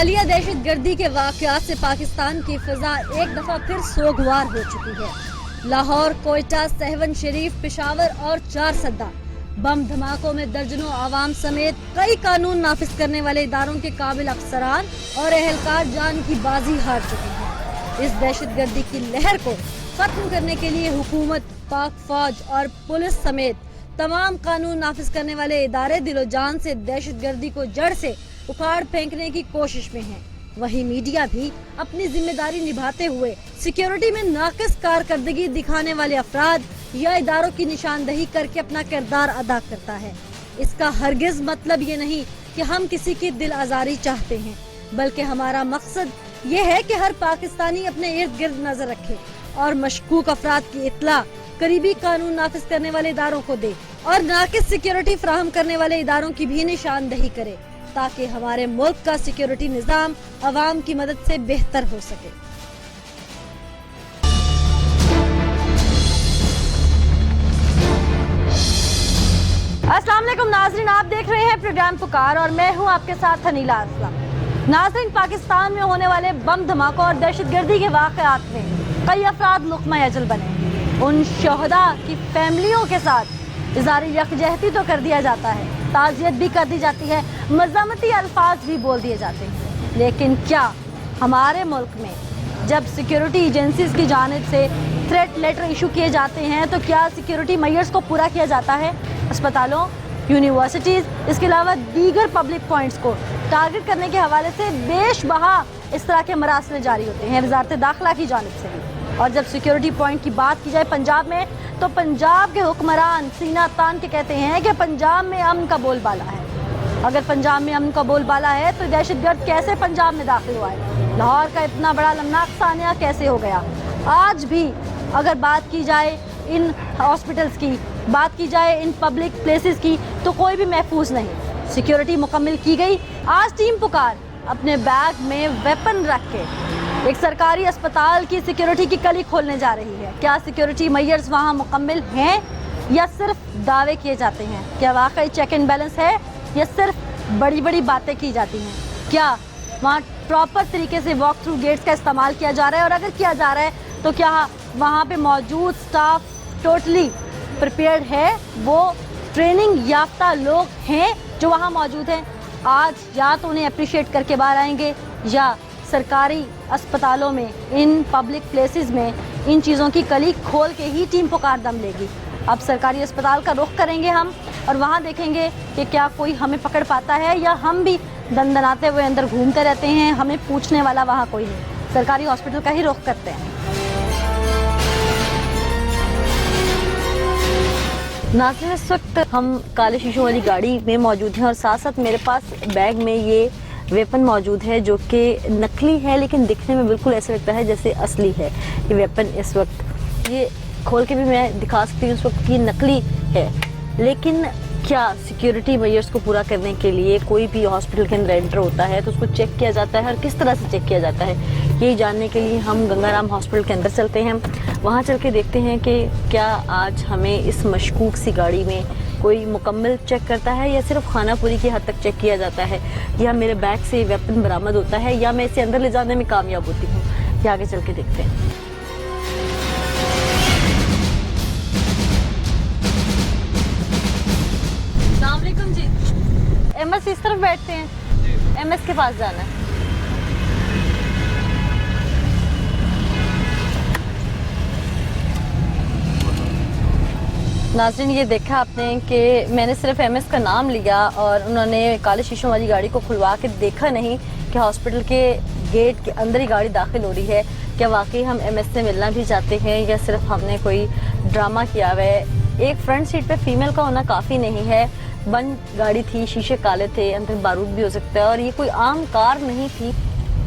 हालिया दहशतगर्दी के वाकयात से पाकिस्तान की फिजा एक दफा फिर सोगवार हो चुकी है। लाहौर, कोयटा, सहवन शरीफ, पेशावर और चार सद्दा बम धमाकों में दर्जनों आवाम समेत कई कानून नाफिज करने वाले इदारों के काबिल अफसरान और एहलकार जान की बाजी हार चुके हैं। इस दहशतगर्दी की लहर को खत्म करने के लिए हुकूमत, पाक फौज और पुलिस समेत तमाम कानून नाफिज करने वाले इदारे दिलो जान से दहशतगर्दी को जड़ से उखाड़ फेंकने की कोशिश में है। वहीं मीडिया भी अपनी जिम्मेदारी निभाते हुए सिक्योरिटी में नाकिस कारकर्दगी दिखाने वाले अफराद या इदारों की निशानदही करके अपना किरदार अदा करता है। इसका हरगिज मतलब ये नहीं कि हम किसी की दिल आजारी चाहते हैं, बल्कि हमारा मकसद ये है कि हर पाकिस्तानी अपने इर्द गिर्द नजर रखे और मशकूक अफराद की इत्ला करीबी कानून नाफिज करने वाले इदारों को दे और नाकिस सिक्योरिटी फराहम करने वाले इदारों की भी निशानदही करे, ताकि हमारे मुल्क का सिक्योरिटी निजाम अवाम की मदद से बेहतर हो सके। अस्सलाम वालेकुम नाज़रीन, आप देख रहे हैं प्रोग्राम पुकार और मैं हूं आपके साथ हनीला असलम। नाज़रीन, पाकिस्तान में होने वाले बम धमाकों और दहशतगर्दी के वाक़यात में कई अफराद लुक़मा अजल बने। उन शोहदा की फैमिलियों के साथ इज़हार यकजहती तो कर दिया जाता है, ताज़ियत भी कर दी जाती है, मज़ामती अल्फाज भी बोल दिए जाते हैं, लेकिन क्या हमारे मुल्क में जब सिक्योरिटी एजेंसीज की जानिब से थ्रेट लेटर इशू किए जाते हैं तो क्या सिक्योरिटी मेजर्स को पूरा किया जाता है? अस्पतालों, यूनिवर्सिटीज़, इसके अलावा दीगर पब्लिक पॉइंट्स को टारगेट करने के हवाले से बेशबहा इस तरह के मरासले जारी होते हैं वज़ारत दाखिला की जानिब से भी। और जब सिक्योरिटी पॉइंट की बात की जाए पंजाब में, तो पंजाब के हुक्मरान सीना तान के कहते हैं कि पंजाब में अमन का बोलबाला है। अगर पंजाब में अमन का बोलबाला है तो दहशतगर्द कैसे पंजाब में दाखिल हुआ है? लाहौर का इतना बड़ा लमनाक सानिया कैसे हो गया? आज भी अगर बात की जाए इन हॉस्पिटल्स की, बात की जाए इन पब्लिक प्लेसेस की, तो कोई भी महफूज नहीं। सिक्योरिटी मुकम्मल की गई। आज टीम पुकार अपने बैग में वेपन रख के एक सरकारी अस्पताल की सिक्योरिटी की कली खोलने जा रही है। क्या सिक्योरिटी मेजर्स वहाँ मुकम्मल हैं या सिर्फ दावे किए जाते हैं? क्या वाकई चेक एंड बैलेंस है या सिर्फ बड़ी बड़ी बातें की जाती हैं? क्या वहाँ प्रॉपर तरीके से वॉक थ्रू गेट्स का इस्तेमाल किया जा रहा है? और अगर किया जा रहा है तो क्या वहाँ पे मौजूद स्टाफ टोटली प्रिपेयर्ड है? वो ट्रेनिंग याफ्ता लोग हैं जो वहाँ मौजूद हैं? आज या तो उन्हें अप्रिशिएट करके बाहर आएंगे या सरकारी अस्पतालों में, इन पब्लिक प्लेसेस में इन चीज़ों की कली खोल के ही टीम पुकार दम लेगी। अब सरकारी अस्पताल का रुख करेंगे हम और वहाँ देखेंगे कि क्या कोई हमें पकड़ पाता है या हम भी दनदनाते हुए अंदर घूमते रहते हैं, हमें पूछने वाला वहाँ कोई नहीं। सरकारी हॉस्पिटल का ही रुख करते हैं। नाज़रीन, इस वक्त हम काले शीशों वाली गाड़ी में मौजूद हैं और साथ साथ मेरे पास बैग में ये वेपन मौजूद है जो कि नकली है, लेकिन दिखने में बिल्कुल ऐसा लगता है जैसे असली है। ये वेपन इस वक्त ये खोल के भी मैं दिखा सकती हूँ, इस वक्त ये नकली है। लेकिन क्या सिक्योरिटी मेजर्स को पूरा करने के लिए कोई भी हॉस्पिटल के अंदर एंटर होता है तो उसको चेक किया जाता है और किस तरह से चेक किया जाता है? यही जानने के लिए हम गंगाराम हॉस्पिटल के अंदर चलते हैं। वहाँ चल के देखते हैं कि क्या आज हमें इस मशकूक सी गाड़ी में कोई मुकम्मल चेक करता है या सिर्फ खानापुरी की हद तक चेक किया जाता है, या मेरे बैग से वेपन बरामद होता है या मैं इसे अंदर ले जाने में कामयाब होती हूँ। ये आगे चल के देखते हैं। अस्सलाम वालेकुम जी। एमएस इस तरफ बैठते हैं, एमएस के पास जाना है। नाज़रीन, ये देखा आपने कि मैंने सिर्फ एमएस का नाम लिया और उन्होंने काले शीशों वाली गाड़ी को खुलवा के देखा नहीं कि हॉस्पिटल के गेट के अंदर ही गाड़ी दाखिल हो रही है। क्या वाकई हम एमएस से मिलना भी चाहते हैं या सिर्फ हमने कोई ड्रामा किया हुआ है? एक फ्रंट सीट पे फीमेल का होना काफ़ी नहीं है। बंद गाड़ी थी, शीशे काले थे, अंदर बारूद भी हो सकता है और ये कोई आम कार नहीं थी।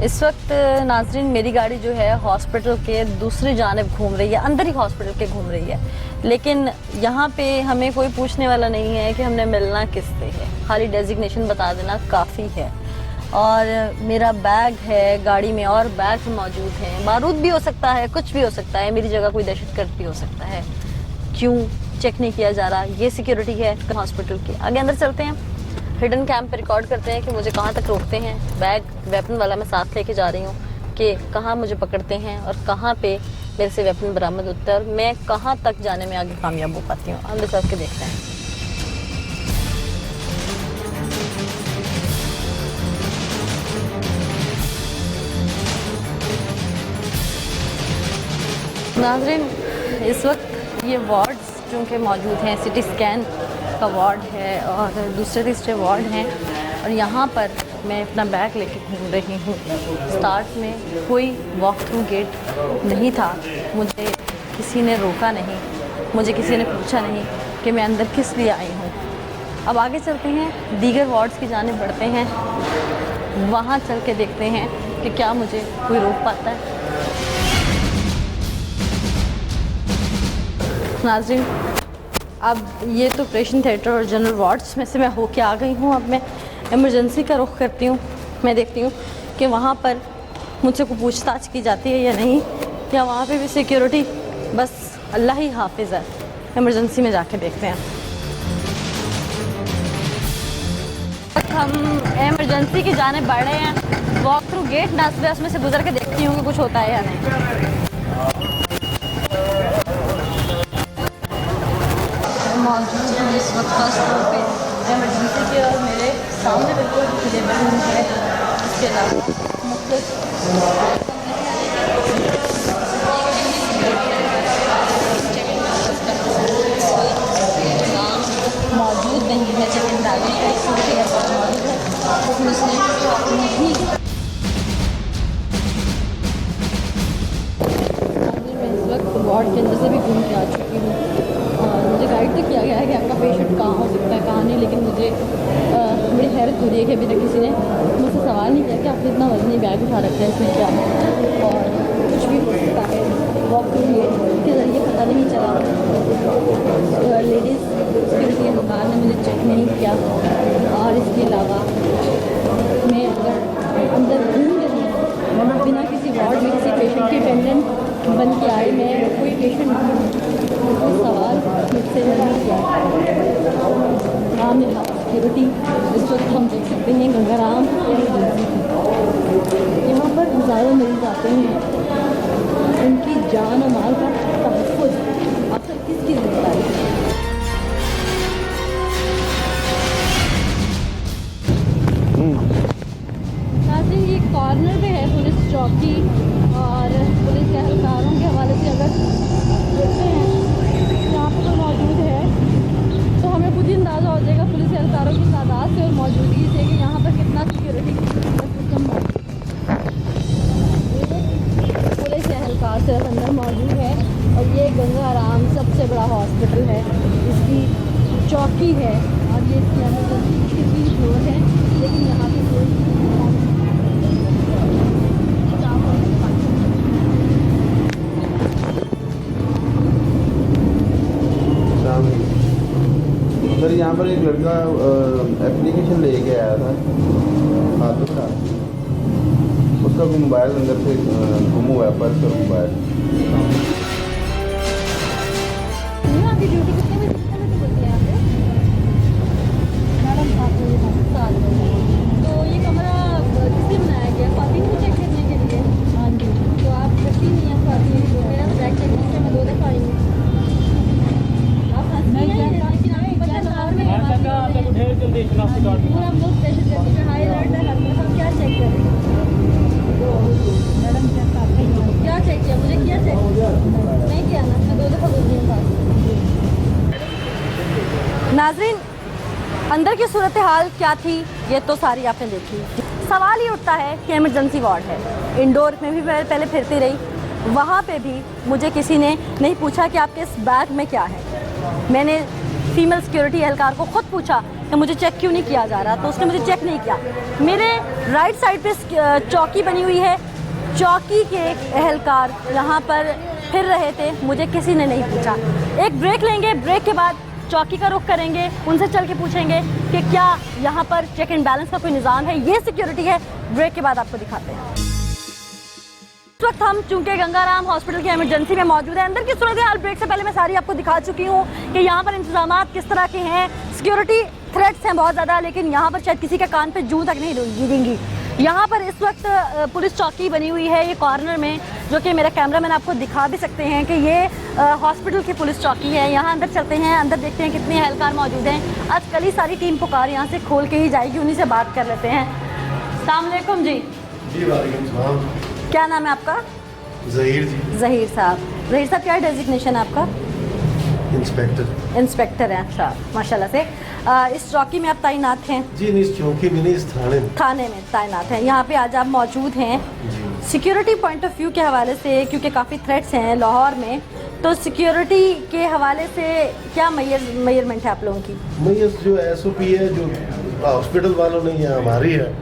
इस वक्त नाज़रीन मेरी गाड़ी जो है हॉस्पिटल के दूसरी जानिब घूम रही है, अंदर ही हॉस्पिटल के घूम रही है, लेकिन यहाँ पे हमें कोई पूछने वाला नहीं है कि हमने मिलना किससे है। खाली डेजिग्नेशन बता देना काफ़ी है। और मेरा बैग है गाड़ी में और बैग मौजूद हैं, बारूद भी हो सकता है, कुछ भी हो सकता है, मेरी जगह कोई दहशतगर्द भी हो सकता है। क्यों चेक नहीं किया जा रहा? ये सिक्योरिटी है हॉस्पिटल की। आगे अंदर चलते हैं। हिडन कैम पे रिकॉर्ड करते हैं कि मुझे कहाँ तक रोकते हैं। बैग वेपन वाला मैं साथ लेके जा रही हूँ कि कहाँ मुझे पकड़ते हैं और कहाँ पे मेरे से वेपन बरामद होता है और मैं कहाँ तक जाने में आगे कामयाब हो पाती हूँ। आमने साथ के देखते हैं। नाज़रीन, इस वक्त ये वार्ड्स चूँकि मौजूद हैं, सिटी स्कैन का वार्ड है और दूसरे तीसरे वार्ड हैं और यहाँ पर मैं अपना बैग लेके घूम रही हूँ। स्टार्ट में कोई वॉक थ्रू गेट नहीं था, मुझे किसी ने रोका नहीं, मुझे किसी ने पूछा नहीं कि मैं अंदर किस लिए आई हूँ। अब आगे चलते हैं, दीगर वार्ड्स की जानिब बढ़ते हैं, वहाँ चल के देखते हैं कि क्या मुझे कोई रोक पाता है। नाज़रीन, अब ये तो ऑपरेशन थिएटर और जनरल वार्ड्स में से मैं होके आ गई हूँ। अब मैं इमरजेंसी का रुख करती हूँ। मैं देखती हूँ कि वहाँ पर मुझसे कोई पूछताछ की जाती है या नहीं, या वहाँ पे भी सिक्योरिटी बस अल्लाह ही हाफिज़ है। इमरजेंसी में जाके देखते हैं। हम इमरजेंसी की जाने बढ़ रहे हैं। वॉक थ्रू गेट नासबे उसमें से गुजर के देखती हूँ कि कुछ होता है या नहीं। मौजूद है इस वक्त फर्स्ट फ्लोर पे इमरजेंसी के और मेरे सामने बिल्कुल लेबर रूम है। इसके अलावा मौजूद नहीं है। चेक इन बैलेंस का एक सूट मौजूद है, उसमें से नहीं। मैं इस वक्त वार्ड के अंदर से भी घूम के आ चुकी हूँ और मुझे गाइड तो किया गया है कि आपका पेशेंट कहाँ हो सकता है कहाँ नहीं, लेकिन मुझे बड़ी हैरत हो रही है कि अभी तक किसी ने मुझसे सवाल नहीं किया कि आपने इतना वजनी बैग उठा रखा है, इसमें क्या है और कुछ भी हो सकता है। वॉक थ्रू गेट के ज़रिए पता नहीं चला। लेडीज़ सिक्योरिटी एहलकार ने मुझे चेक नहीं किया और इसके अलावा मैं अगर अंदर घूम रही हूँ बिना किसी वार्ड में किसी पेशेंट के अटेंडेंट बन के आए, मैं कोई पेशेंट कोई सवाल मुझसे नहीं किया। नाम है सिक्योरिटी। इस वक्त हम देख सकते हैं गंगाराम यहाँ पर हज़ारों मरीज आते हैं, उनकी जान और माल का तहफ़्फ़ुज़ अक्सर किसकी जिम्मेदारी है। नाज़रीन, ये कॉर्नर पे है पुलिस चौकी और पुलिस के एहलकारों के हवाले से अगर देखते हैं यहाँ पर तो मौजूद है तो हमें खुद ही अंदाज़ा हो जाएगा पुलिस एहलकारों की तादाद से और मौजूदगी से कि यहाँ पर कितना सिक्योरिटी सिस्टम है। पुलिस एहलकार सिर्फ अंदर मौजूद है और ये गंगाराम सबसे बड़ा हॉस्पिटल है, इसकी चौकी है और ये इसकी इमरजेंसी की फ्लोर है, लेकिन यहाँ पर सर यहाँ पर एक लड़का एप्लीकेशन लेके आया था हाथों का, उसका कोई मोबाइल अंदर से गुम हुआ है, पर्स और मोबाइल। आपकी ड्यूटी कितने बजे होती है यहाँ पे? मैडम 7 बजे। तो ये कमरा किसने बनाया गया? ख्वातीन को चेक करने के लिए? हाँ जी। तो आप रखती नहीं हैं ख्वातीन को? मेरा बैग चेक करने में 2 दफ़ा आई हूँ। आप हंसती हैं लेकिन हमें बच्चा लाहौर में पूरा मुल्क प्रेशर करने का हाई अलर्ट है, हम क्या चेक करें? मैडम क्या चेक किया? मुझे किया चेक? नहीं किया ना, मैं 2 दफ़ा बोल रही हूँ। नाज़रीन, अंदर की सूरत हाल क्या थी ये तो सारी आपने देखी। सवाल ये उठता है कि इमरजेंसी वार्ड है, इंडोर में भी मैं पहले फिरती रही, वहाँ पे भी मुझे किसी ने नहीं पूछा कि आपके इस बैग में क्या है। मैंने फीमेल सिक्योरिटी एहलकार को ख़ुद पूछा कि मुझे चेक क्यों नहीं किया जा रहा, तो उसने मुझे चेक नहीं किया। मेरे राइट साइड पे चौकी बनी हुई है, चौकी के एहलकार यहाँ पर फिर रहे थे, मुझे किसी ने नहीं पूछा। एक ब्रेक लेंगे, ब्रेक के बाद चौकी का रुख करेंगे, उनसे चल के पूछेंगे कि क्या यहाँ पर चेक एंड बैलेंस का कोई निज़ाम है। ये सिक्योरिटी है। ब्रेक के बाद आपको दिखाते हैं। इस वक्त हम चूंकि गंगाराम हॉस्पिटल की इमरजेंसी में मौजूद है। अंदर की सूरत हाल ब्रेक से पहले मैं सारी आपको दिखा चुकी हूँ कि यहाँ पर इंतजामात किस तरह के हैं। सिक्योरिटी थ्रेट्स हैं बहुत ज़्यादा, लेकिन यहाँ पर शायद किसी के कान पे जूं तक नहीं गिरेंगी। यहाँ पर इस वक्त पुलिस चौकी बनी हुई है ये कॉर्नर में, जो कि मेरा कैमरामैन आपको दिखा भी सकते हैं कि ये हॉस्पिटल की पुलिस चौकी है। यहाँ अंदर चलते हैं, अंदर देखते हैं कितने एहलकार मौजूद हैं। आज कल ही सारी टीम पुकार यहाँ से खोल के ही जाएगी, उन्हीं से बात कर लेते हैं। अस्सलाम वालेकुम जी। जी वालेकुम सलाम। क्या नाम है आपका? ज़हीर जी। ज़हीर साहब। ज़हीर साहब क्या डेजिग्नेशन है आपका? इंस्पेक्टर। इंस्पेक्टर हैं, अच्छा माशाल्लाह से। इस चौकी में आप तैनात हैं? जी नहीं, इस चौकी में नहीं, इस थाने में। थाने में तैनात हैं। यहाँ पे आज आप मौजूद हैं सिक्योरिटी पॉइंट ऑफ व्यू के हवाले से, क्योंकि काफ़ी थ्रेट्स हैं लाहौर में, तो सिक्योरिटी के हवाले से क्या मेजरमेंट है आप लोगों की? मैयस जो SOP है जो हॉस्पिटल वालों ने यहाँ हमारी है।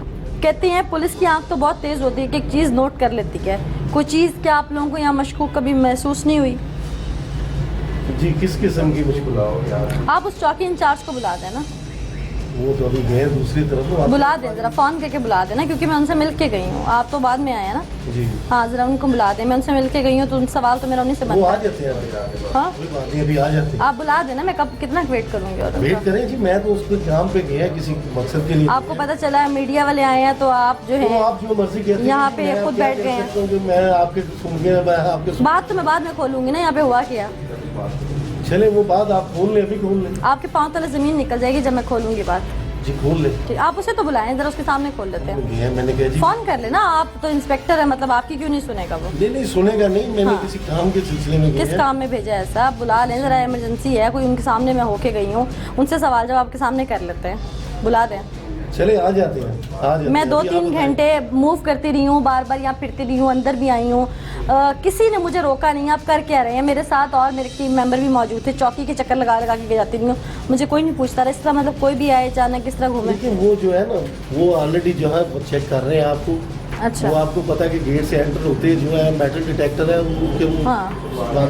कहते हैं पुलिस की आंख तो बहुत तेज़ होती है कि एक चीज़ नोट कर लेती है। कोई चीज़ क्या आप लोगों को यहाँ मशकूक कभी महसूस नहीं हुई? जी किस किस्म की मुश्किल हो यार? आप उस चौकी इंचार्ज को बुला देना। वो तो अभी गए दूसरी तरफ। बुला दें ज़रा, फ़ोन करके बुला देना, क्योंकि मैं उनसे मिल के गई हूँ। आप तो बाद में आए हैं ना? जी हाँ, ज़रा उनको बुला दें। मैं उनसे मिल के गई हूँ, तो उन सवाल तो मेरा उन्हीं से वो बनता आ है। जाते हैं। हाँ? कोई बात नहीं, अभी आ जाते हैं। आप बुला देना, मैं कब कितना वेट करूँगी? और वेट करें जी, मैं तो उसके काम पे गया किसी मकसद के लिए। आपको पता चला है मीडिया वाले आए हैं, तो आप जो तो है आप जो मर्जी कहते हैं, यहाँ पे मैं खुद क्या बैठ कह गए हैं। सकता हूँ कि मैं आपके सुन गया, मैं आपके बात तो मैं बाद में खोलूंगी ना, यहाँ पे हुआ क्या? चले वो बात आप खोल लें, अभी खोल लें। आपके पाँव तले ज़मीन निकल जाएगी जब मैं खोलूंगी बात। जी खोल लें। ठीक, आप उसे तो बुलाएं ज़रा, उसके सामने खोल लेते हैं। मैंने कहा जी फ़ोन कर लेना, आप तो इंस्पेक्टर है, मतलब आपकी क्यों नहीं सुनेगा वो? नहीं सुनेगा नहीं, मैंने हाँ। किसी काम के सिलसिले में गया किस है। काम में भेजा है ऐसा? आप बुला लें ज़रा, इमरजेंसी है कोई, उनके सामने मैं होके गई हूँ, उनसे सवाल जवाब आपके सामने कर लेते हैं। बुला दें। चले आ जाते हैं, आ जाते मैं हैं। 2-3 अभी आप घंटे मूव करती रही हूँ, बार बार यहाँ फिरती रही हूँ, अंदर भी आई हूँ, किसी ने मुझे रोका नहीं। आप कर क्या रहे हैं? मेरे साथ और मेरे टीम मेंबर भी मौजूद थे, चौकी के चक्कर लगा लगा के जाती रही हूँ, मुझे कोई नहीं पूछता रहा। इस तरह मतलब कोई भी आए अचानक किस तरह घूमे? लेकिन वो जो है ना, वो ऑलरेडी जो है वो चेक कर रहे हैं आपको। अच्छा। वो आपको पता है कि गेट से एंटर होते जो है मेटल डिटेक्टर है, उनके हाँ।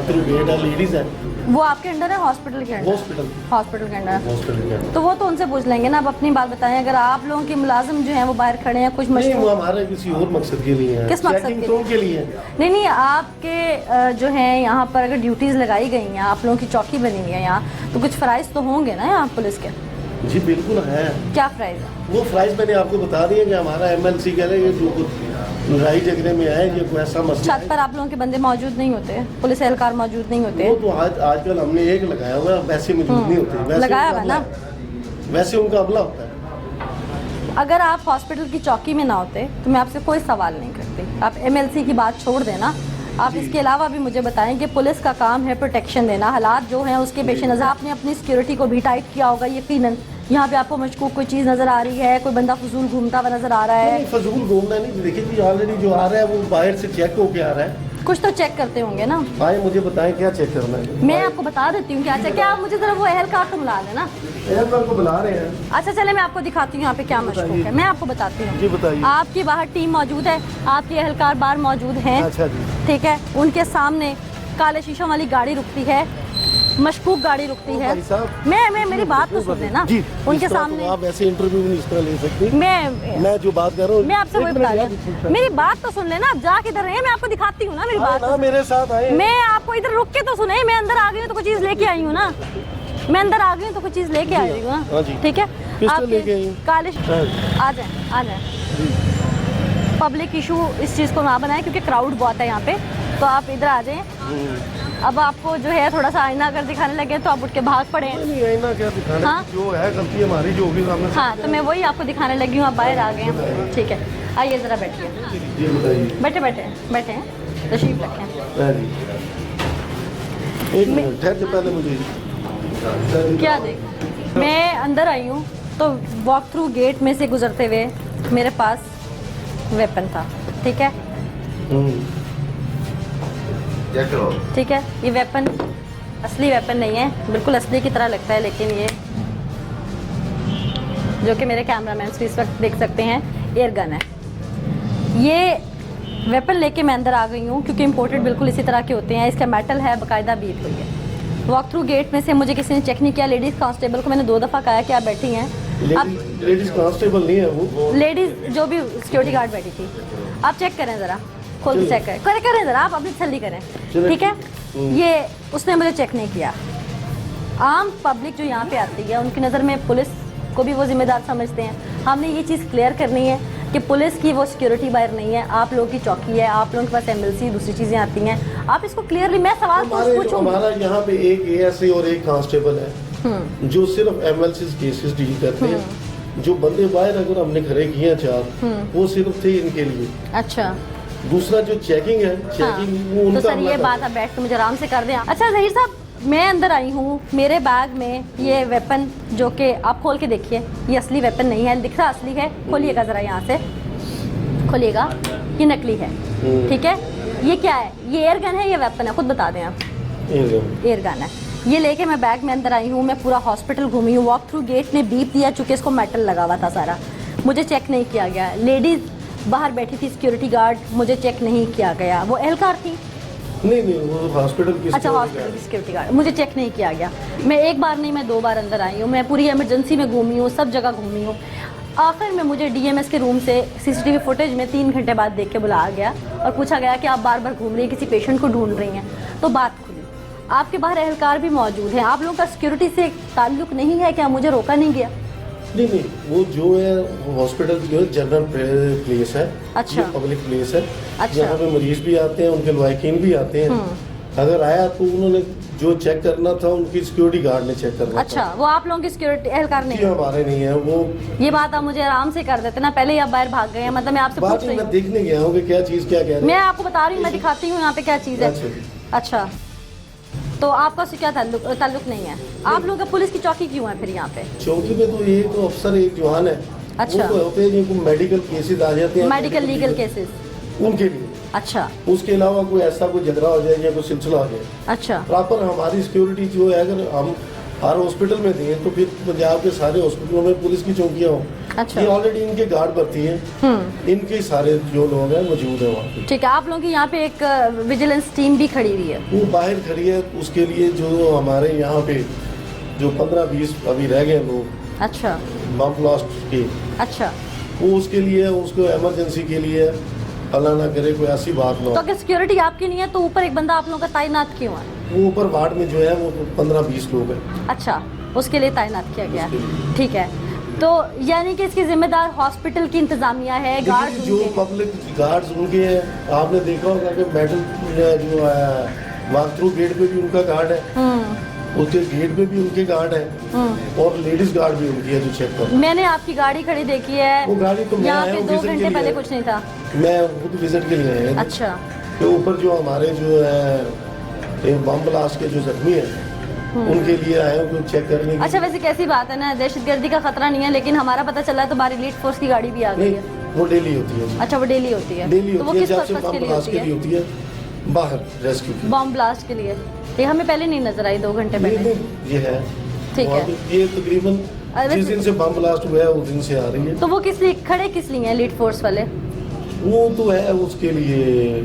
थ्रू गेट है, लेडीज है। वो आपके अंडर है? हॉस्पिटल के अंडर? हॉस्पिटल हॉस्पिटल के अंडर। हॉस्पिटल के अंदर। तो वो तो उनसे पूछ लेंगे ना। अब अपनी बात बताएं, अगर आप लोगों के मुलाजिम जो हैं वो बाहर खड़े हैं कुछ नहीं, मशहूर, वो हमारे किसी और मकसद के लिए है। किस मकसद चेकिंग के तो उनके लिए है। नहीं आपके जो हैं यहाँ पर अगर ड्यूटीज़ लगाई गई हैं, आप लोगों की चौकी बनी हुई है यहाँ, तो कुछ फ़राइज़ तो होंगे ना यहाँ पुलिस के? जी बिल्कुल है। क्या फ़राइज़ है? वो प्राइस मैंने आपको बता दिया कि हमारा MLC कह रहे हैं जो कुछ लड़ाई झगड़े में आए, ये कोई ऐसा मसला छत पर आप लोगों के बंदे मौजूद नहीं होते, पुलिस एहलकार मौजूद नहीं होते? वो तो आजकल हमने एक लगाया हुआ है, वैसे मौजूद नहीं होते। वैसे लगाया उनका हुआ ना? हमला- वैसे उनका हमला होता है। अगर आप हॉस्पिटल की चौकी में ना होते तो मैं आपसे कोई सवाल नहीं करती। आप MLC की बात छोड़ देना, आप इसके अलावा भी मुझे बताएं कि पुलिस का काम है प्रोटेक्शन देना। हालात जो हैं उसके पेश नज़र आपने अपनी सिक्योरिटी को भी टाइट किया होगा यकीनन। यहाँ पे आपको मशकूक कोई चीज़ नज़र आ रही है, कोई बंदा फजूल घूमता हुआ नज़र आ रहा है? नहीं, फजूल घूमना नहीं। देखिए जी, ऑलरेडी जो आ रहा है वो बाहर से चेक होके आ रहा है। कुछ तो चेक करते होंगे ना? आए मुझे बताएं क्या चेक करना है। मैं आपको बता देती हूँ क्या चेक। क्या आप मुझे ज़रा वो एहलकार तो बुला लेना। एयरपोर्ट को बुला रहे हैं। अच्छा चले, मैं आपको दिखाती हूँ यहाँ पे क्या मशकूक है, मैं आपको बताती जी हूँ। बताइए। आपकी बाहर टीम मौजूद है, आपके एहलकार बाहर मौजूद हैं, अच्छा जी। ठीक है। उनके सामने काले शीशों वाली गाड़ी रुकती है, मशकूक गाड़ी रुकती है। भाई साहब, मैं मेरी बात तो सुन लेना। जी उनके इस तरह सामने तो आप ऐसे इंटरव्यू नहीं इस तरह ले सकती। मैं मैं जो बात कर रहा हूँ, मैं आपसे वही बता रही हूँ, मेरी बात तो सुन लेना। आप जा किधर रहे हैं, मैं आपको दिखाती हूँ ना मेरी बात। ना मेरे साथ आए। मैं आपको इधर रुक के तो सुने, मैं अंदर आ गई हूँ तो कोई चीज़ लेके आई हूँ ना। मैं अंदर आ गई हूँ तो कोई चीज़ लेके आई हूँ हाँ ना, जी। ठीक है। पिस्टल लेके आई हूँ। काले हाँ। आ जाए पब्लिक इशू इस चीज़ को ना बनाए, क्योंकि क्राउड बहुत है यहाँ पे, तो आप इधर आ जाएं। अब आपको जो है थोड़ा सा आईना अगर दिखाने लगे तो आप उठ के भाग पड़े। नहीं आईना क्या दिखाना, हाँ? जो है गलती हमारी जो होगी सामने। हाँ, तो मैं वही आपको दिखाने लगी हूँ, आप बाहर आ गए हैं, ठीक है। आइए ज़रा बैठिए। जी बताइए। बैठे बैठे हैं, तशरीफ रखें। हाँ जी। एक मिनट ठहर के पहले मुझे क्या देख, मैं अंदर आई हूँ तो वॉक थ्रू गेट में से गुजरते हुए मेरे पास वेपन था, ठीक है। चेक करो। ठीक है, ये वेपन असली वेपन नहीं है, बिल्कुल असली की तरह लगता है, लेकिन ये जो कि मेरे कैमरामैन इस वक्त देख सकते हैं एयर गन है। ये वेपन लेके मैं अंदर आ गई हूँ क्योंकि इंपोर्टेड बिल्कुल इसी तरह के होते हैं। इसका मेटल है, बाकायदा बीट हुई है। वॉक थ्रू गेट में से मुझे किसी ने चेक नहीं किया। लेडीज़ कांस्टेबल को मैंने 2 दफ़ा कहा कि आप बैठी हैं। अब लेडीज कांस्टेबल नहीं है वो, लेडीज़ जो भी सिक्योरिटी गार्ड बैठी थी, आप चेक करें ज़रा, खोल के चेक करें ज़रा, आप अपनी तसल्ली करें, ठीक है। ये उसने मुझे चेक नहीं किया। आम पब्लिक जो यहाँ पे आती है उनकी नज़र में पुलिस को भी वो जिम्मेदार समझते हैं। हमने ये चीज़ क्लियर करनी है कि पुलिस की वो सिक्योरिटी बाहर नहीं है, आप लोगों की चौकी है, आप लोगों के पास MLC दूसरी चीज़ें आती हैं। आप इसको क्लियरली, मैं सवाल पूछूँ, हमारा यहाँ पे एक ASA और एक कांस्टेबल है जो सिर्फ MLC केसेस डील करते हैं। जो बंदे बाहर अगर हमने खड़े किए हैं 4 वो सिर्फ थे इनके लिए। अच्छा, दूसरा जो चेकिंग है, चेकिंग वो तो उनका सर ये बात आप बैठ के मुझे आराम से कर दें। अच्छा ज़हीर साहब, मैं अंदर आई हूँ, मेरे बैग में ये वेपन जो कि आप खोल के देखिए, ये असली वेपन नहीं है, दिख रहा असली है, खोलिएगा ज़रा, यहाँ से खोलिएगा, ये नकली है, ठीक है। ये क्या है, ये एयर गन है, ये वेपन है, खुद बता दें आप। एयर गन है, ये लेके मैं बैग में अंदर आई हूँ। मैं पूरा हॉस्पिटल घूमी हूँ, वॉक थ्रू गेट ने बीप दिया, चूँकि इसको मेटल लगा हुआ था सारा, मुझे चेक नहीं किया गया। लेडीज़ बाहर बैठी थी, सिक्योरिटी गार्ड, मुझे चेक नहीं किया गया। वो एहलकार थी, नहीं वो हॉस्पिटल की। अच्छा, हॉस्पिटल की सिक्योरिटी गार्ड, मुझे चेक नहीं किया गया। मैं एक बार नहीं, मैं 2 बार अंदर आई हूँ, मैं पूरी इमरजेंसी में घूमी हूँ, सब जगह घूमी हूँ। आखिर में मुझे DMS के रूम से CCTV फुटेज में 3 घंटे बाद देख के बुलाया गया और पूछा गया कि आप बार बार घूम रही हैं, किसी पेशेंट को ढूंढ रही हैं। तो बात खुली, आपके बाहर एहलकार भी मौजूद हैं, आप लोगों का सिक्योरिटी से ताल्लुक नहीं है क्या? मुझे रोका नहीं गया? नहीं वो जो है हॉस्पिटल जो है जनरल प्लेस है। अच्छा, पब्लिक प्लेस है। अच्छा, यहाँ पे मरीज भी आते हैं, उनके लवाकिन भी आते हैं। अगर आया तो उन्होंने जो चेक करना था उनकी सिक्योरिटी गार्ड ने चेक करना। अच्छा, वो आप लोगों की सिक्योरिटी एहलकार नहीं है? हमारे नहीं है वो। ये बात आप मुझे आराम से कर देते ना, पहले ही आप बाहर भाग गए हैं। मतलब मैं आपसे पूछ रही मैं हूँ, देखने गया हूँ कि क्या चीज़ क्या कह रहे हैं। मैं आपको बता रही हूँ, मैं दिखाती हूँ यहाँ पे क्या चीज़ है। अच्छा, तो आपका उससे क्या ताल्लुक नहीं है? आप लोगों का पुलिस की चौकी क्यों है फिर यहाँ पे? चौकी में तो एक तो अफसर एक जवान है। अच्छा, वो होते हैं जिनको मेडिकल केसेस आ जाते हैं, मेडिकल लीगल केसेस, उनके लिए। अच्छा, उसके अलावा कोई ऐसा कोई झगड़ा हो जाए या कोई सिलसिला हो जाए, अच्छा, प्रॉपर हमारी सिक्योरिटी जो है, अगर हम हर हॉस्पिटल में दें तो फिर पंजाब के सारे हॉस्पिटलों में पुलिस की चौकियाँ हों। अच्छा, ये ऑलरेडी इनके गार्ड भर्ती हैं, इनके सारे जो लोग हैं मौजूद है वहाँ। ठीक है, आप लोगों की यहाँ पे एक विजिलेंस टीम भी खड़ी हुई है? वो बाहर खड़ी है, उसके लिए जो हमारे यहाँ पे जो 15-20 अभी रह गए लोग, अच्छा, बम ब्लास्ट के, अच्छा, वो उसके लिए, उसको इमरजेंसी के लिए, अल्लाह ना करे कोई ऐसी बात ना तो हो। अगर सिक्योरिटी आपकी नहीं है तो ऊपर एक बंदा आप लोगों का तैनात क्यों है? वो ऊपर वार्ड में जो है वो 15-20 लोग हैं। अच्छा, उसके लिए तैनात किया गया, ठीक है। तो यानी कि इसकी जिम्मेदार हॉस्पिटल की इंतजामिया है, गार्ड जो पब्लिक गार्ड्स उनके हैं। आपने देखा होगा कि मेटल जो है वॉक थ्रू गेट पे भी उनका गार्ड है, उसके गेट पे भी उनके गार्ड है, और लेडीज गार्ड भी उनकी है जो चेक कर। मैंने आपकी गाड़ी खड़ी देखी है, वो गाड़ी तो मैं यहाँ आया पे हूँ 2 विजिट के घंटे लिए। पहले कुछ नहीं था। मैं खुद विजिट के लिए आया। अच्छा, तो ऊपर जो हमारे जो है बम ब्लास्ट के जो जख्मी हैं उनके लिए आए हैं कुछ चेक करने के। अच्छा, वैसे कैसी बात है ना, दहशतगर्दी का खतरा नहीं है, लेकिन हमारा पता चला तो हमारी लीड फोर्स की गाड़ी भी आ गई है। वो डेली होती है। अच्छा, वो डेली होती है? डेली तो वो होती है, किस जब से पर्पस बम के लिए ब्लास्ट होती के लिए है? होती है, बाहर रेस्क्यू की। बम ब्लास्ट के लिए? ये हमें पहले नहीं नजर आई 2 घंटे पहले। ये है, ठीक है। ये तकरीबन जिस दिन से बम ब्लास्ट हुआ है उस दिन से आ रही है। तो वो किस लिए खड़े, किस लिए हैं लीड फोर्स वाले? वो तो है उसके लिए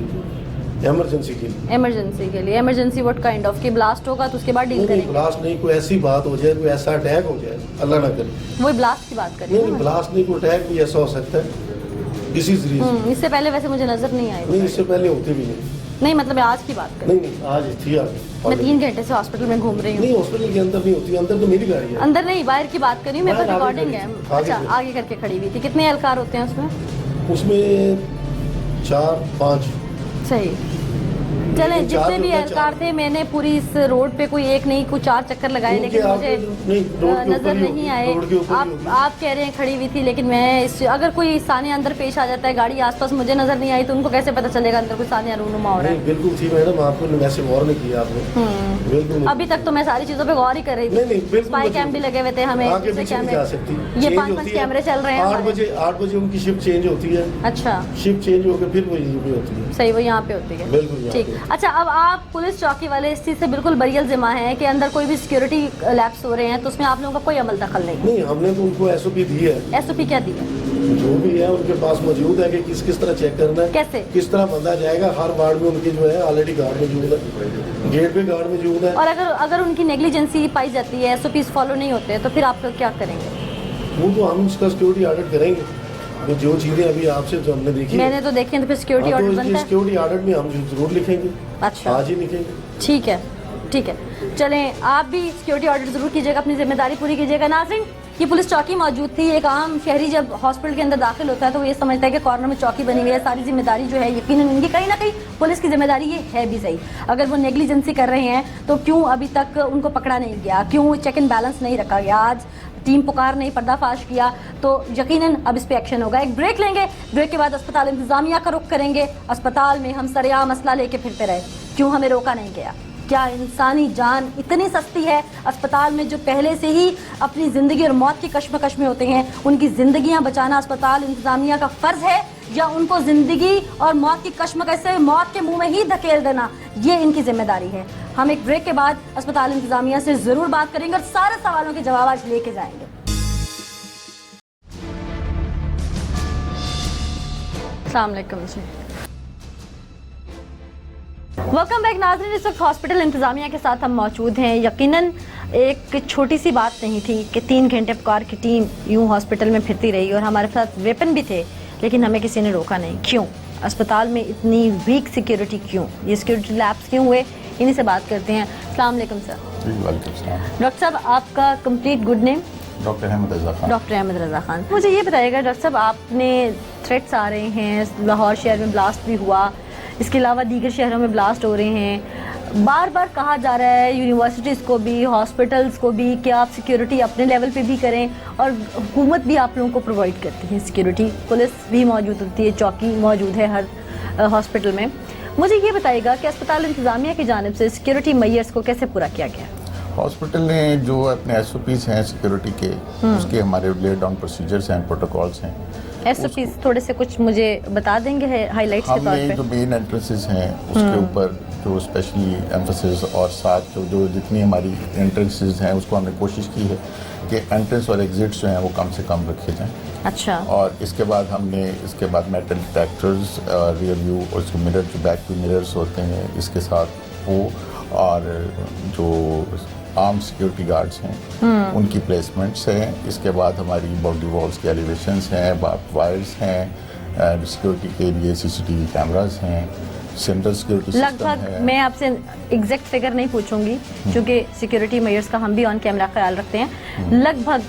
इमरजेंसी के लिए। इमरजेंसी के लिए? Emergency what kind of? कि ब्लास्ट होगा तो उसके बाद डील नहीं, करेंगे? ब्लास्ट नहीं, कोई ऐसी बात हो जाए, कोई ऐसा अटैक हो जाए, अल्लाह ना करे। वही ब्लास्ट की बात कर रही नहीं, हूँ। ब्लास्ट नहीं, कोई अटैक भी ऐसा हो सकता है किसी जरिए से। इससे पहले वैसे मुझे नजर नहीं आई। नहीं, इससे पहले होते भी नहीं। नहीं, मतलब मैं आज की बात कर रही नहीं आज थी आगे। हूँ। मैं 3 घंटे से हॉस्पिटल में घूम रही हूँ। नहीं, हॉस्पिटल के अंदर नहीं होती, अंदर तो मेरी गाड़ी है। अंदर नहीं, बाहर की बात कर रही हूँ, मेरे पास बाहर आगे रिकॉर्डिंग है। खड़ी थी, आगे अच्छा, खड़ी। आगे करके खड़ी हुई थी। कितने एहलकार होते हैं उसमें? उसमें 4-5। सही। चलें, लेकिन जितने चार भी लोग हैं, एहलकार थे, मैंने पूरी इस रोड पे कोई एक नहीं, कुछ 4 चक्कर लगाए, लेकिन मुझे नजर नहीं आए। आप कह रहे हैं खड़ी हुई थी, लेकिन मैं इस, अगर कोई सानिया अंदर पेश आ जाता है, गाड़ी आसपास, मुझे नजर नहीं आई, तो उनको कैसे पता चलेगा अंदर कोई सानिया रूनुमा हो रहा है? बिल्कुल थी मैडम, आपको वैसे गौर नहीं किया आपने। बिल्कुल नहीं। अभी तक तो मैं सारी चीजों पे गौर ही कर रही नहीं, थी। बिल्कुल स्पाई कैम भी लगे हुए थे हमें, आगे पीछे नहीं जा सकती। ये 5-5 कैमरे चल रहे हैं 8 हमारे। बजे उनकी शिफ्ट चेंज होती है। अच्छा, शिफ्ट चेंज होकर फिर वो यहीं पे होती है। सही, वो यहाँ पे होती है। बिल्कुल यहाँ ठीक। पे। अच्छा, अब आप पुलिस चौकी वाले इस चीज़ से बिल्कुल बरियल जिम्मा है कि अंदर कोई भी सिक्योरिटी लैप्स हो रहे हैं तो उसमें आप लोगों का कोई अमल दखल नहीं? नहीं, हमने तो उनको SOP दी है। SOP क्या दी है? जो भी है उनके पास मौजूद है कि किस तरह चेक करना है, कैसे, किस तरह बंदा जाएगा। हर वार्ड में उनके जो है ऑलरेडी गार्ड मौजूद है, गेट पे गार्ड मौजूद है। और अगर उनकी नेग्लिजेंसी पाई जाती है, SOPs फॉलो नहीं होते हैं, तो फिर आप लोग क्या करेंगे? वो तो हम उसका सिक्योरिटी ऑडिट करेंगे। तो जो चीजें अभी आपसे जो हमने देखी, मैंने तो देखी है, तो फिर सिक्योरिटी ऑडिट बनता है? सिक्योरिटी ऑडिट में हम जरूर लिखेंगे। अच्छा, आज ही लिखेंगे। ठीक है, ठीक है। चलें, आप भी सिक्योरिटी ऑडिट जरूर कीजिएगा, अपनी जिम्मेदारी पूरी कीजिएगा। नाज़रीन, ये पुलिस चौकी मौजूद थी। एक आम शहरी जब हॉस्पिटल के अंदर दाखिल होता है तो वो ये समझता है कि कॉर्नर में चौकी बनी हुई है, सारी जिम्मेदारी जो है यकीनन इनकी, कहीं ना कहीं पुलिस की जिम्मेदारी ये है भी सही। अगर वो नेग्लिजेंसी कर रहे हैं तो क्यों अभी तक उनको पकड़ा नहीं गया, क्यों चेक एंड बैलेंस नहीं रखा गया? आज टीम पुकार ने पर्दाफाश किया तो यकीनन अब इस पे एक्शन होगा। एक ब्रेक लेंगे, ब्रेक के बाद अस्पताल इंतजामिया का रुख करेंगे। अस्पताल में हम सरेआम मसला लेके फिरते रहे, क्यों हमें रोका नहीं गया? क्या इंसानी जान इतनी सस्ती है? अस्पताल में जो पहले से ही अपनी ज़िंदगी और मौत की कश्मकश में होते हैं, उनकी ज़िंदगियां बचाना अस्पताल इंतजामिया का फ़र्ज़ है, या उनको ज़िंदगी और मौत की कश्मकश से मौत के मुंह में ही धकेल देना ये इनकी जिम्मेदारी है? हम एक ब्रेक के बाद अस्पताल इंतजामिया से ज़रूर बात करेंगे और सारे सवालों के जवाब आज लेके जाएंगे। अस्सलाम वालेकुम जी, वेलकम बैक नाज़रीन। इस वक्त हॉस्पिटल इंतजामिया के साथ हम मौजूद हैं। यकीनन एक छोटी सी बात नहीं थी कि 3 घंटे पुकार की टीम यूं हॉस्पिटल में फिरती रही और हमारे साथ वेपन भी थे, लेकिन हमें किसी ने रोका नहीं। क्यों? अस्पताल में इतनी वीक सिक्योरिटी क्यों? ये सिक्योरिटी लैप्स क्यों हुए? इन्हीं से बात करते हैं। अस्सलाम वालेकुम सर। डॉक्टर साहब, आपका complete good name? Doctor Ahmad Raza Khan. Doctor Ahmad Raza Khan. मुझे ये बताइएगा डॉक्टर साहब, आपने थ्रेट्स आ रहे हैं, लाहौर शहर में ब्लास्ट भी हुआ, इसके अलावा दीगर शहरों में ब्लास्ट हो रहे हैं, बार बार कहा जा रहा है यूनिवर्सिटीज़ को भी, हॉस्पिटल्स को भी कि आप सिक्योरिटी अपने लेवल पे भी करें, और हुकूमत भी आप लोगों को प्रोवाइड करती है सिक्योरिटी, पुलिस भी मौजूद होती है, चौकी मौजूद है हर हॉस्पिटल में। मुझे ये बताइएगा कि अस्पताल इंतजामिया की जानिब से सिक्योरिटी मेजर्स को कैसे पूरा किया गया? हॉस्पिटल ने जो अपने SOPs हैं सिक्योरिटी के, उसके हमारे लेड डाउन प्रोसीजर्स हैं, प्रोटोकॉल्स हैं। SOPs थोड़े से कुछ मुझे बता देंगे हाईलाइट्स के तौर हमने पे? जो मेन एंट्रेंसेस हैं उसके ऊपर जो स्पेशली एम्फेसिस, और साथ जो जितनी हमारी एंट्रेंसेस हैं उसको हमने कोशिश की है कि एंट्रेंस और एग्जिट्स जो हैं वो कम से कम रखे जाएं। अच्छा। और इसके बाद हमने मेटल डिटेक्टर्स, रियर व्यू और इसके मिरर, जो बैक व्यू मिरर्स होते हैं इसके साथ वो, और जो आर्म सिक्योरिटी गार्ड्स हैं उनकी प्लेसमेंट्स हैं। इसके बाद हमारी बाउंड्री वॉल्स के एलिवेशंस हैं, वायर्स हैं, सिक्योरिटी के लिए CCTV कैमरास हैं, सेंट्रल सिक्योरिटी सिस्टम लगभग है। मैं आपसे एग्जैक्ट फिगर नहीं पूछूंगी क्योंकि सिक्योरिटी मेजर्स का हम भी ऑन कैमरा ख्याल रखते हैं। लगभग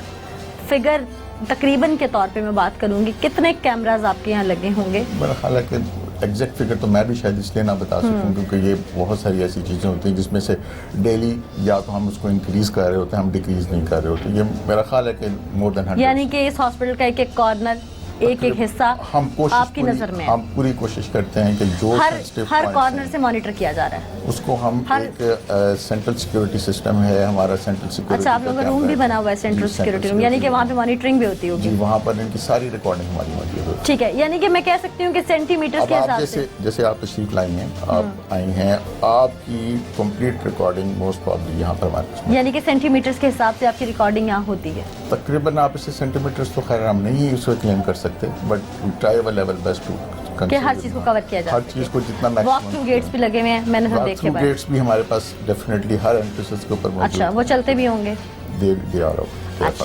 फिगर तकरीबन के तौर पे मैं बात करूंगी, कितने कैमरास आपके यहाँ लगे होंगे? मेरा ख्याल है कि एग्जैक्ट फिगर तो मैं भी शायद इसलिए ना बता सकूं क्योंकि ये बहुत सारी ऐसी चीज़ें होती हैं जिसमें से डेली या तो हम उसको इंक्रीज़ कर रहे होते हैं, हम डिक्रीज़ नहीं कर रहे होते। ये मेरा ख्याल है कि मोर देन 100। यानी कि इस हॉस्पिटल का एक एक कॉर्नर, एक एक हिस्सा हम आपकी नज़र में है? हम पूरी कोशिश करते हैं कि जो हर कॉर्नर से मॉनिटर किया जा रहा है उसको हम एक सेंट्रल सिक्योरिटी सिस्टम है हमारा, सेंट्रल सिक्योरिटी। अच्छा, आप लोगों का रूम भी बना हुआ है सेंट्रल सिक्योरिटी रूम, यानी कि वहाँ पे मॉनिटरिंग भी होती होगी? जी, वहाँ पर इनकी सारी रिकॉर्डिंग हमारी मौजूद होती है। ठीक है, यानी कि मैं कह सकती हूँ कि सेंटीमीटर के हिसाब से। जैसे आप तशरीफ लाई हैं, आप आई हैं, आपकी कंप्लीट रिकॉर्डिंग मोस्ट प्रॉब्ली यहाँ पर हमारे पास, यानी कि सेंटीमीटर्स के हिसाब से आपकी रिकॉर्डिंग यहाँ होती है? तकरीबन आप इसे सेंटीमीटर्स तो खैर हम नहीं इसको क्लेम कर सकते, but try our level best to कि हर चीज़ को कवर किया जाए, हर चीज़ को जितना वॉक थ्रू गेट्स भी लगे हुए हैं, मैंने तो देखे हुए। गेट्स भी हमारे पास डेफिनेटली हर एंट्रेंस के ऊपर मौजूद। अच्छा, वो चलते भी होंगे? दे आर अच्छा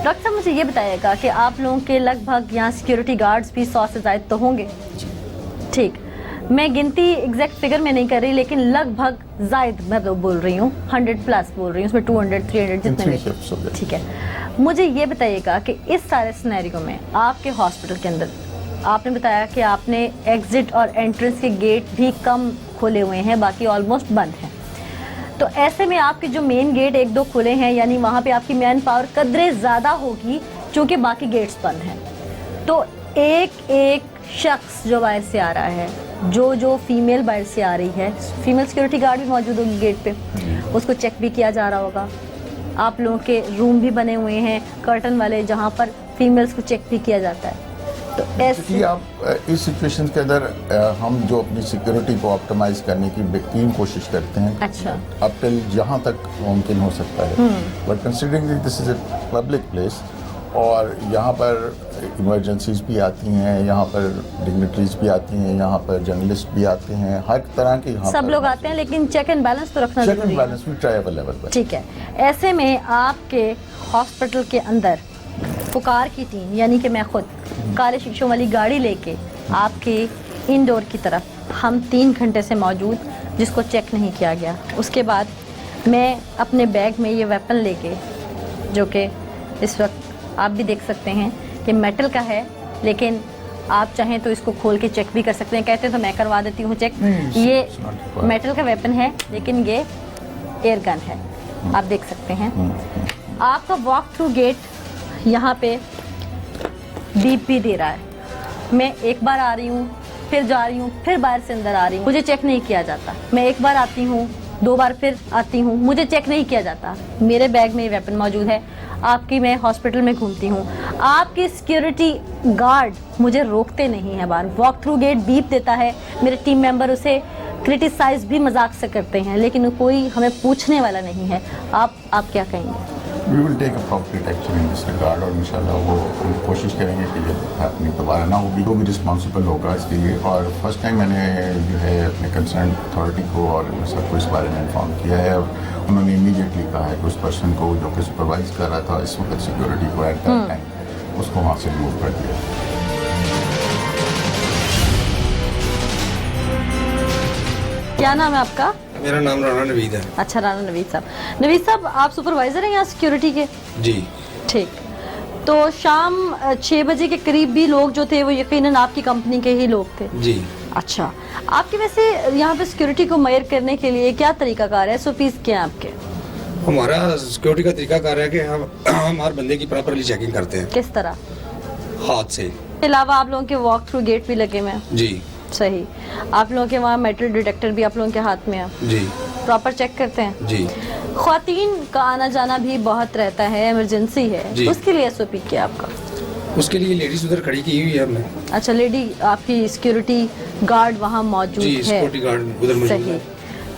डॉक्टर साहब, मुझे ये बताइएगा कि आप लोगों के लगभग यहाँ सिक्योरिटी गार्ड्स भी 100 से ज़ायद तो होंगे? ठीक, मैं गिनती एग्जैक्ट फिगर में नहीं कर रही, लेकिन लगभग जायद मैं तो बोल रही हूँ, 100 प्लस बोल रही हूँ, उसमें 200 300 जितने भी। ठीक है, मुझे ये बताइएगा कि इस सारे सिनेरियो में आपके हॉस्पिटल के अंदर, आपने बताया कि आपने एग्जिट और एंट्रेंस के गेट भी कम खोले हुए हैं, बाकी ऑलमोस्ट बंद हैं, तो ऐसे में आपके जो मेन गेट 1-2 खुले हैं, यानी वहाँ पे आपकी मैन पावर कदरे ज़्यादा होगी चूँकि बाकी गेट्स बंद हैं। तो एक एक शख्स जो बाहर से आ रहा है, जो फीमेल बाहर से आ रही है, फीमेल सिक्योरिटी गार्ड भी मौजूद होगी गेट पे, उसको चेक भी किया जा रहा होगा। आप लोगों के रूम भी बने हुए हैं कर्टन वाले जहाँ पर फीमेल्स को चेक भी किया जाता है। तो ऐसे आप इस सिचुएशन के अंदर हम जो अपनी सिक्योरिटी को ऑप्टिमाइज करने की बेहतरीन कोशिश करते हैं। अच्छा, अब टिल जहाँ तक मुमकिन हो सकता है, but considering this is a public place और यहाँ पर इमरजेंसीज भी आती हैं, यहाँ पर डिग्निटरीज भी आती हैं, यहाँ पर जर्नलिस्ट भी आते हैं, हर तरह के यहाँ सब लोग आते हैं, लेकिन चेक एंड बैलेंस तो रखना जरूरी है। चेक एंड बैलेंस भी ट्राई अवेलेबल है। ठीक है, ऐसे में आपके हॉस्पिटल के अंदर पुकार की टीम, यानी कि मैं खुद काले शिक्षों वाली गाड़ी लेके आपके इंडोर की तरफ हम 3 घंटे से मौजूद, जिसको चेक नहीं किया गया। उसके बाद मैं अपने बैग में ये वेपन लेके, जो कि इस वक्त आप भी देख सकते हैं कि मेटल का है, लेकिन आप चाहें तो इसको खोल के चेक भी कर सकते हैं। कहते हैं तो मैं करवा देती हूँ चेक। ये मेटल का वेपन है, लेकिन ये एयर गन है, आप देख सकते हैं। आपका वॉक थ्रू गेट यहाँ पे बीप भी दे रहा है। मैं एक बार आ रही हूँ, फिर जा रही हूँ, फिर बाहर से अंदर आ रही हूँ, मुझे चेक नहीं किया जाता। मैं एक बार आती हूँ, 2 बार फिर आती हूँ, मुझे चेक नहीं किया जाता। मेरे बैग में ये वेपन मौजूद है। आपकी मैं हॉस्पिटल में घूमती हूँ, आपके सिक्योरिटी गार्ड मुझे रोकते नहीं है बाहर। वॉक थ्रू गेट बीप देता है, मेरे टीम मेंबर उसे क्रिटिसाइज भी मजाक से करते हैं, लेकिन कोई हमें पूछने वाला नहीं है। आप क्या कहेंगे? We will take appropriate action in this regard, और इंशाल्लाह वो हम कोशिश करेंगे कि ये हैपनिंग दोबारा ना होगी। वो भी रिस्पॉन्सिबल होगा इसके लिए। और फर्स्ट टाइम मैंने जो है अपने कंसर्न अथॉरिटी को और सबको इस बारे में इन्फॉर्म किया है, और उन्होंने इमीडिएटली कहा है कि उस पर्सन को जो कि सुपरवाइज कर रहा था इस वक्त सिक्योरिटी को एट दैट टाइम, उसको वहाँ से रिमूव कर दिया। क्या नाम है आपका? मेरा नाम राणा नवीद है। अच्छा, राणा नवीद साहब। नवीद साहब, आप सुपरवाइजर हैं यहाँ सिक्योरिटी के? जी ठीक। तो शाम 6 बजे के करीब भी लोग जो थे वो यकीनन आपकी कंपनी के ही लोग थे? जी। अच्छा, आपके वैसे यहाँ पे सिक्योरिटी को मेयर करने के लिए क्या तरीकाकार है, SOPs क्या हैं आपके? हमारा सिक्योरिटी का तरीकाकार है कि हम हर बंदे की प्रॉपरली चेकिंग करते हैं। किस तरह? हाथ से। इसके अलावा आप लोगों के वॉक थ्रू गेट भी लगे हुए हैं? जी सही। आप लोगों के वहाँ मेटल डिटेक्टर भी आप लोगों के हाथ में है? जी। प्रॉपर चेक करते हैं? जी। ख्वातीन का आना जाना भी बहुत रहता है, इमरजेंसी है, जी। उसके लिए SOP क्या है आपका? उसके लिए लेडीज उधर खड़ी की हुई है हमने। अच्छा, लेडी आपकी सिक्योरिटी गार्ड वहाँ मौजूद जी, है? सिक्योरिटी गार्ड उधर मौजूद सही। है।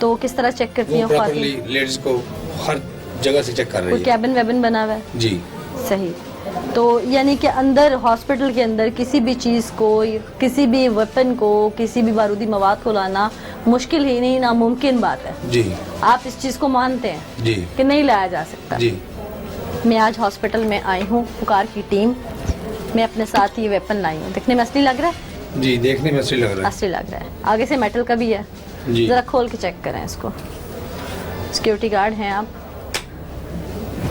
तो किस तरह चेक करती वो हैं प्रॉपरली ख्वातीन? लेडीज को हर जगह से चेक कर रही कोई है। कैबिन वेबिन बना हुआ है? जी। सही। तो यानी कि अंदर हॉस्पिटल के अंदर किसी भी चीज़ को, किसी भी वेपन को, किसी भी बारूदी मवाद को लाना मुश्किल ही नहीं, नामुमकिन बात है। जी। आप इस चीज़ को मानते हैं जी। कि नहीं लाया जा सकता? जी। मैं आज हॉस्पिटल में आई हूँ, पुकार की टीम, मैं अपने साथ ये वेपन लाई हूँ। दिखने में असली लग रहा है? जी, देखने में असली लग रहा है। असली लग रहा है। आगे से मेटल का भी है, जी। जरा खोल के चेक करें इसको। सिक्योरिटी गार्ड हैं आप,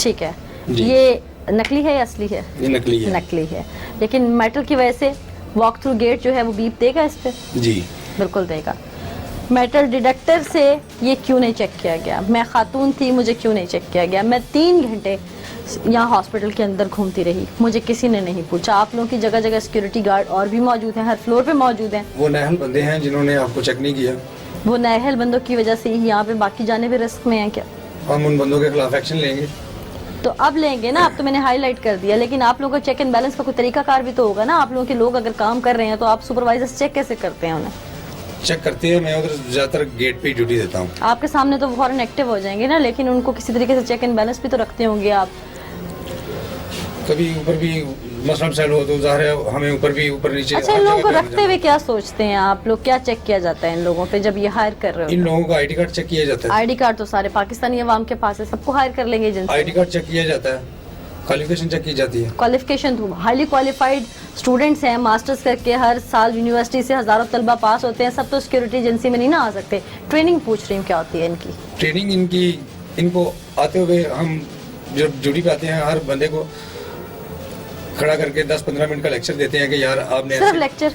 ठीक है। जी। ये नकली है या असली है? ये नकली है। नकली है, लेकिन मेटल की वजह से वॉक थ्रू गेट जो है वो बीप देगा इस पे? जी। बिल्कुल देगा। मेटल डिटेक्टर से ये क्यों नहीं चेक किया गया? मैं खातून थी, मुझे क्यों नहीं चेक किया गया? मैं 3 घंटे यहाँ हॉस्पिटल के अंदर घूमती रही, मुझे किसी ने नहीं पूछा। आप लोगों की जगह जगह सिक्योरिटी गार्ड और भी मौजूद हैं, हर फ्लोर पे मौजूद हैं। वो नाहल बंदे हैं जिन्होंने आपको चेक नहीं किया। वो नाअहल बंदों की वजह से ही यहाँ पे बाकी जाने भी रिस्क में हैं क्या? हम उन बंदों के खिलाफ एक्शन लेंगे। तो अब लेंगे ना, अब तो मैंने हाईलाइट कर दिया, लेकिन आप लोगों का चेक एंड बैलेंस का कोई तरीकाकार भी तो होगा ना। आप लोगों के लोग अगर काम कर रहे हैं तो आप सुपरवाइजर्स चेक कैसे करते हैं उन्हें? चेक करते हैं, मैं उधर ज्यादातर गेट पे ही ड्यूटी देता हूँ। आपके सामने तो फौरन एक्टिव हो जाएंगे ना, लेकिन उनको किसी तरीके से चेक एंड बैलेंस भी तो रखते होंगे आप। कभी ऊपर भी मसला मसाइल हो तो ज़ाहिर है हमें ऊपर भी ऊपर नीचे। अच्छा, हर इन लोगों को जगह पे रखते हुए क्या सोचते हैं आप लोग? क्या चेक किया जाता है इन लोगों पे जब ये हायर कर रहे इन हो? लोगों का आईडी कार्ड चेक किया जाता है। आईडी कार्ड तो सारे पाकिस्तानी अवाम के पास है, सबको हायर कर लेंगे एजेंसी। आईडी कार्ड चेक किया जाता है, क्वालिफिकेशन चेक की जाती है। क्वालिफिकेशन तो हाईली क्वालिफाइड स्टूडेंट्स हैं, मास्टर्स करके हर साल यूनिवर्सिटी से हजारों तलबा पास होते हैं, सब तो सिक्योरिटी एजेंसी में नहीं ना आ सकते। ट्रेनिंग पूछ रही हूँ क्या होती है इनकी? ट्रेनिंग इनको आते हुए हम जब ड्यूटी पे आते हैं हर बंदे को खड़ा करके 10-15 मिनट का लेक्चर देते हैं कि यार सिर्फ लेक्चर?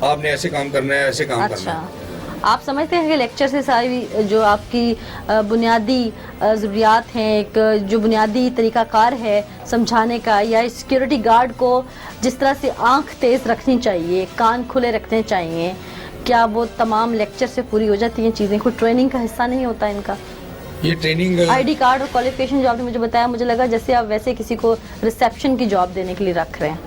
आपने ऐसे काम करना है, ऐसे काम करना अच्छा, है। आप समझते हैं कि लेक्चर से सारी जो आपकी बुनियादी ज़रूरियात हैं, एक जो बुनियादी तरीकाकार है समझाने का, या सिक्योरिटी गार्ड को जिस तरह से आंख तेज़ रखनी चाहिए, कान खुले रखने चाहिए, क्या वो तमाम लेक्चर से पूरी हो जाती हैं चीज़ें? कोई ट्रेनिंग का हिस्सा नहीं होता इनका? ये ट्रेनिंग आईडी कार्ड और क्वालिफिकेशन जो आपने मुझे बताया, मुझे लगा जैसे आप वैसे किसी को रिसेप्शन की जॉब देने के लिए रख रहे हैं।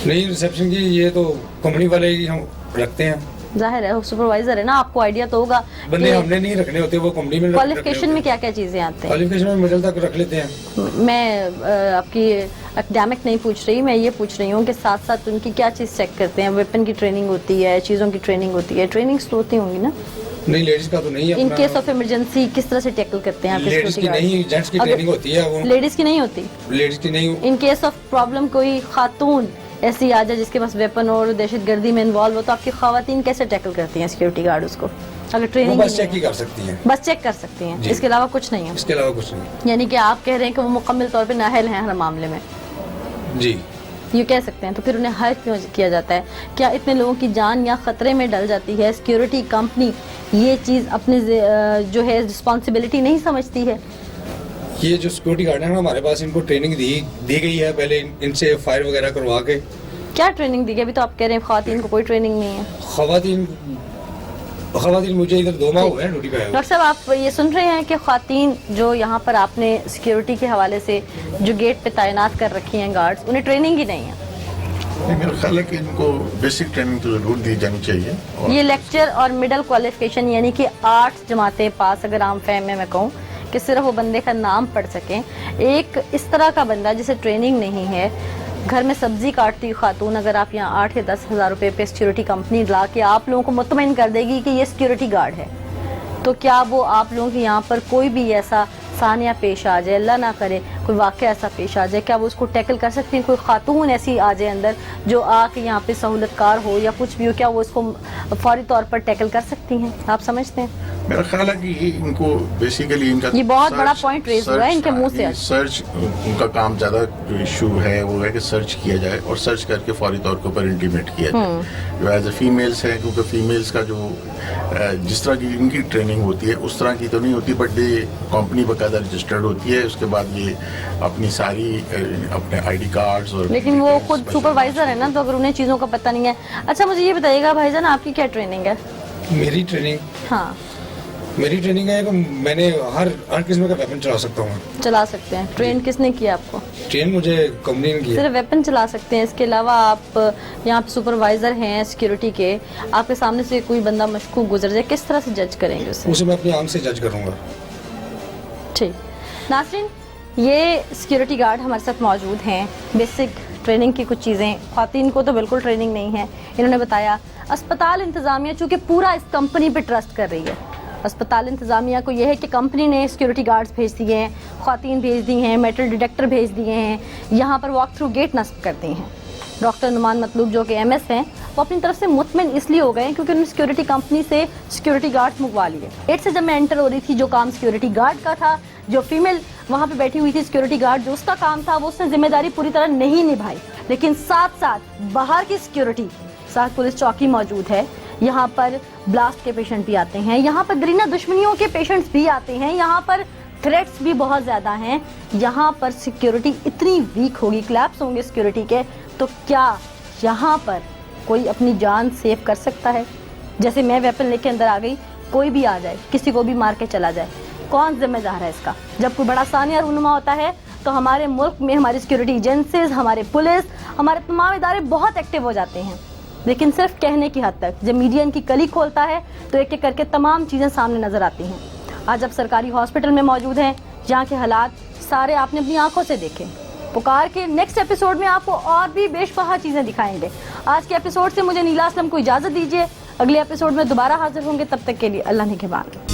नहीं, रिसेप्शन की ये तो कंपनी वाले ही हम रखते हैं। जाहिर है, सुपरवाइजर है ना, आपको आइडिया तो होगा। बंदे हमने नहीं रखने होते, वो कंपनी में क्वालिफिकेशन में क्या क्या चीज़ें आती हैं? क्वालिफिकेशन में मिडिल तक रख लेते हैं। मैं आपकी एकेडमिक नहीं पूछ रही, मैं ये पूछ रही हूँ कि साथ साथ उनकी क्या चीज़ चेक करते हैं? वेपन की ट्रेनिंग होती है, चीज़ों की ट्रेनिंग होती है, ट्रेनिंग्स तो होती होंगी ना? नहीं, लेडीज का तो नहीं है। इन केस ऑफ इमरजेंसी किस तरह से टैकल करते हैं? लेडीज की नहीं, जेंट्स की ट्रेनिंग होती है। वो लेडीज की नहीं होती? लेडीज की नहीं। इन केस ऑफ प्रॉब्लम कोई खातून ऐसी आ जाए जिसके पास वेपन और दहशतगर्दी में इन्वॉल्व हो, तो आपकी ख़वातीन कैसे टैकल करती हैं सिक्योरिटी गार्ड उसको? अगर वो ट्रेनिंग बस चेक ही कर सकती हैं, बस चेक कर सकती हैं, जी। इसके अलावा कुछ नहीं है। इसके अलावा कुछ नहीं। यानी कि आप कह रहे हैं कि वो मुकम्मल तौर पे नाअहल हैं हर मामले में, जी ये कह सकते हैं। तो फिर उन्हें हायर क्यों किया जाता है? क्या इतने लोगों की जान या ख़तरे में डल जाती है? सिक्योरिटी कंपनी ये चीज़ अपनी जो है रिस्पॉन्सिबिलिटी नहीं समझती है? ये जो सिक्योरिटी गार्ड है ना, हमारे पास इनको ट्रेनिंग दी गई है पहले इनसे फायर वगैरह करवा के। क्या ट्रेनिंग दी गई? अभी तो आप कह रहे हैं ख़वातीन को कोई ट्रेनिंग नहीं है। ख़वातीन मुझे इधर 2 माह हुए हैं ड्यूटी पे आए हुए। डॉक्टर साहब, आप ये सुन रहे हैं कि ख़वातीन जो यहाँ पर आपने सिक्योरिटी के हवाले से जो गेट पे तैनात कर रखी हैं गार्ड्स, उन्हें ट्रेनिंग ही नहीं है। नहीं, मेरा ख्याल है कि इनको बेसिक ट्रेनिंग तो ज़रूर दी जानी चाहिए। और ये लेक्चर और मिडल क्वालिफिकेशन यानी कि 8 जमातें पास, अगर आम फहम में मैं कहूँ कि सिर्फ वो बंदे का नाम पढ़ सकें। एक इस तरह का बंदा जिसे ट्रेनिंग नहीं है, घर में सब्जी काटती हुई खातून, अगर आप यहाँ 8 या 10 हज़ार रुपये पे सिक्योरिटी कंपनी ला के आप लोगों को मुतमईन कर देगी कि ये सिक्योरिटी गार्ड है, तो क्या वो आप लोगों के यहाँ पर कोई भी ऐसा सानिया पेश आ जाए, अल्लाह ना करे कोई वाक़या ऐसा पेश आ जाए, क्या वो उसको टैकल कर सकती हैं? कोई खातून ऐसी आ जाए अंदर जो आके यहाँ पे सहूलतकार हो या कुछ भी हो, क्या वो उसको फौरी तौर पर टैकल कर सकती हैं? आप समझते हैं? मेरा ख्याल है कि ये इनको बेसिकली इनका ये बहुत सर्च- बड़ा point raise हुआ है इनके मुंह से आज। सर्च उनका काम ज़्यादा जो इशू है वो है कि सर्च किया जाए और सर्च करके फौरी तौर के ऊपर इंटीमेट किया जाए। जो एज ए फीमेल्स है, क्योंकि फीमेल्स का जो जिस तरह की इनकी ट्रेनिंग होती है उस तरह की तो नहीं होती, बट ये कंपनी बाकायदा रजिस्टर्ड होती है। उसके बाद ये अपनी सारी अपने आईडी कार्ड्स और लेकिन वो खुद सुपरवाइजर है ना, तो अगर उन्हें चीज़ों का पता नहीं है। अच्छा, मुझे ये बताइएगा भाईजान, आपकी क्या ट्रेनिंग है? मेरी ट्रेनिंग है कि मैंने हर किस्म का वेपन चला सकता हूँ। चला सकते हैं। ट्रेन किसने किया आपको? ट्रेन मुझे कंपनी ने की है। सिर्फ वेपन चला सकते हैं, इसके अलावा आप यहाँ पे सुपरवाइजर हैं सिक्योरिटी के, आपके सामने से कोई बंदा मशकूक गुजर जाए, किस तरह से जज करेंगे उसे? उसे मैं अपनी आंख से जज करूँगा। ठीक नाज़रीन, ये सिक्योरिटी गार्ड हमारे साथ मौजूद हैं। बेसिक ट्रेनिंग की कुछ चीज़ें, ख़वातीन को तो बिल्कुल ट्रेनिंग नहीं है। इन्होंने बताया अस्पताल इंतज़ामिया चूँकि पूरा इस कंपनी पे ट्रस्ट कर रही है, अस्पताल इंतज़ामिया को यह है कि कंपनी ने सिक्योरिटी गार्ड्स भेज दिए हैं, ख़वातीन भेज दी हैं, मेटल डिटेक्टर भेज दिए हैं, यहाँ पर वॉक थ्रू गेट नस्ब करते हैं। डॉक्टर नुमान मतलूब जो कि MS हैं, वो अपनी तरफ से मुतमिन इसलिए हो गए क्योंकि उन्होंने सिक्योरिटी कंपनी से सिक्योरिटी गार्ड्स मंगवा लिए। 8 से जब मैं एंटर हो रही थी, जो काम सिक्योरिटी गार्ड का था, जो फीमेल वहाँ पे बैठी हुई थी सिक्योरिटी गार्ड, जो उसका काम था, वो उसने जिम्मेदारी पूरी तरह नहीं निभाई। लेकिन साथ साथ बाहर की सिक्योरिटी, साथ पुलिस चौकी मौजूद है, यहाँ पर ब्लास्ट के पेशेंट भी आते हैं, यहाँ पर दरीना दुश्मनियों के पेशेंट्स भी आते हैं, यहाँ पर थ्रेट्स भी बहुत ज़्यादा हैं। यहाँ पर सिक्योरिटी इतनी वीक होगी, क्लैप्स होंगे सिक्योरिटी के, तो क्या यहाँ पर कोई अपनी जान सेव कर सकता है? जैसे मैं वेपन लेके अंदर आ गई, कोई भी आ जाए, किसी को भी मार के चला जाए, कौन जिम्मेदार है इसका? जब कोई बड़ा सानिया रूनुमा होता है तो हमारे मुल्क में हमारी सिक्योरिटी एजेंसीज, हमारे पुलिस, हमारे तमाम इदारे बहुत एक्टिव हो जाते हैं, लेकिन सिर्फ कहने की हद तक। जब मीडिया इनकी कली खोलता है तो एक एक करके तमाम चीज़ें सामने नज़र आती हैं। आज आप सरकारी हॉस्पिटल में मौजूद हैं, जहाँ के हालात सारे आपने अपनी आंखों से देखे। पुकार के नेक्स्ट एपिसोड में आपको और भी बेशबहा चीज़ें दिखाएंगे। आज के एपिसोड से मुझे नीला असलम को इजाज़त दीजिए, अगले एपिसोड में दोबारा हाजिर होंगे, तब तक के लिए अल्लाह निगहबान।